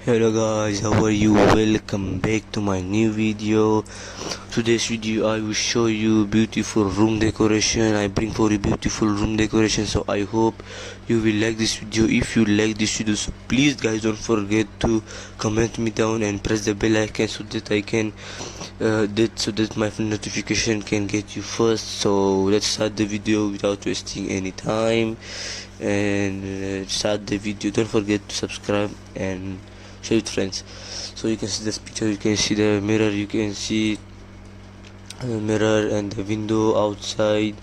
Hello guys, how are you? Welcome back to my new video. Today's video I will show you beautiful room decoration. I bring for you beautiful room decoration, so I hope you will like this video. If you like this video, so please guys don't forget to comment me down and press the bell icon so that I can so that my notification can get you first. So let's start the video without wasting any time and start the video. Don't forget to subscribe and share with friends. So you can see this picture, you can see the mirror, you can see the mirror and the window outside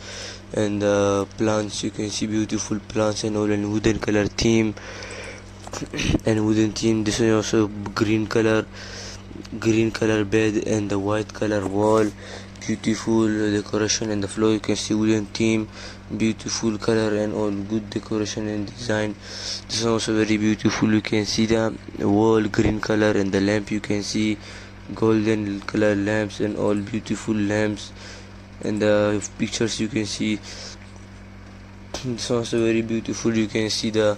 and the plants. You can see beautiful plants and all in wooden color theme and wooden theme. This is also green color bed and the white color wall. Beautiful decoration and the floor, you can see wooden theme, beautiful color and all good decoration and design. This is also very beautiful. You can see the wall green color and the lamp, you can see golden color lamps and all beautiful lamps. And the pictures you can see, it's also very beautiful. You can see the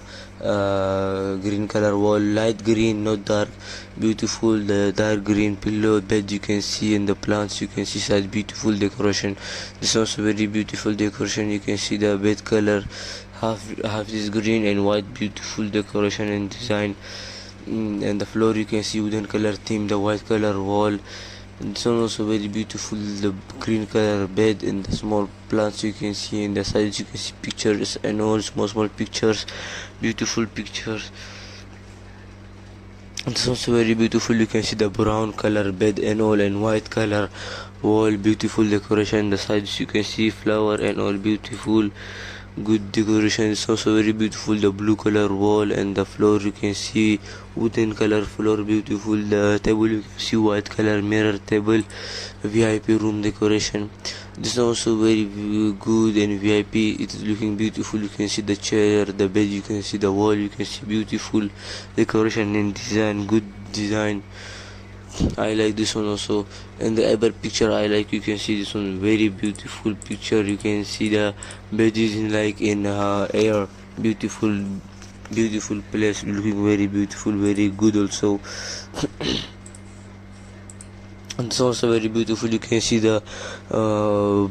green color wall, light green, not dark, beautiful. The dark green pillow bed you can see, and the plants you can see such beautiful decoration. This is also very beautiful decoration. You can see the bed color half is green and white, beautiful decoration and design. And the floor you can see wooden color theme, the white color wall. And this one also very beautiful, the green color bed and the small plants you can see. In the sides you can see pictures and all small pictures, beautiful pictures. And this also very beautiful. You can see the brown color bed and all and white color wall, beautiful decoration. The sides you can see flower and all beautiful, good decoration. It's also very beautiful. The blue color wall and the floor you can see wooden color floor, beautiful. The table you can see white color mirror table, VIP room decoration. This is also very good and VIP. It is looking beautiful. You can see the chair, the bed, you can see the wall, you can see beautiful decoration and design, good design. I like this one also. And the other picture I like, you can see this one, very beautiful picture. You can see the bed is in air, beautiful place, looking very beautiful, very good also. And it's also very beautiful. You can see the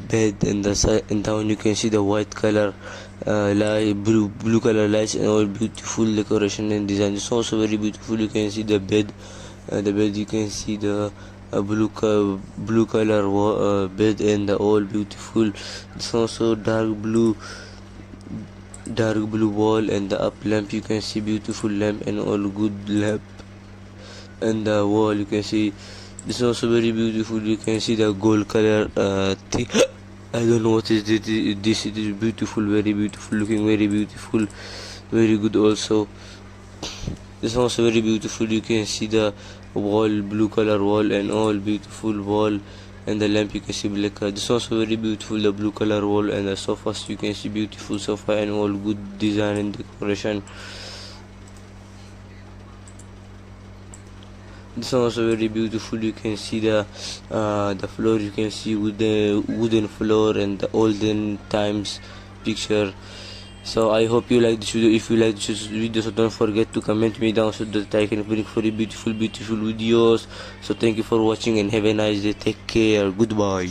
bed and the side and down you can see the white color light, blue color lights and all beautiful decoration and design. It's also very beautiful. You can see the bed. You can see the blue color bed and all beautiful. It's also dark blue wall and the up lamp you can see beautiful lamp and all good lamp. And the wall you can see this is also very beautiful. You can see the gold color thing. I don't know what is this. It is beautiful, very beautiful, looking very beautiful, very good also. This is also very beautiful. You can see the wall, blue color wall and all beautiful wall, and the lamp you can see black color. This is also very beautiful, the blue color wall and the sofas you can see beautiful sofa and all good design and decoration. This is also very beautiful. You can see the floor, you can see with the wooden floor and the olden times picture. So I hope you like this video. If you like this video, so don't forget to comment me down so that I can bring for you beautiful videos. So thank you for watching and have a nice day. Take care. Goodbye.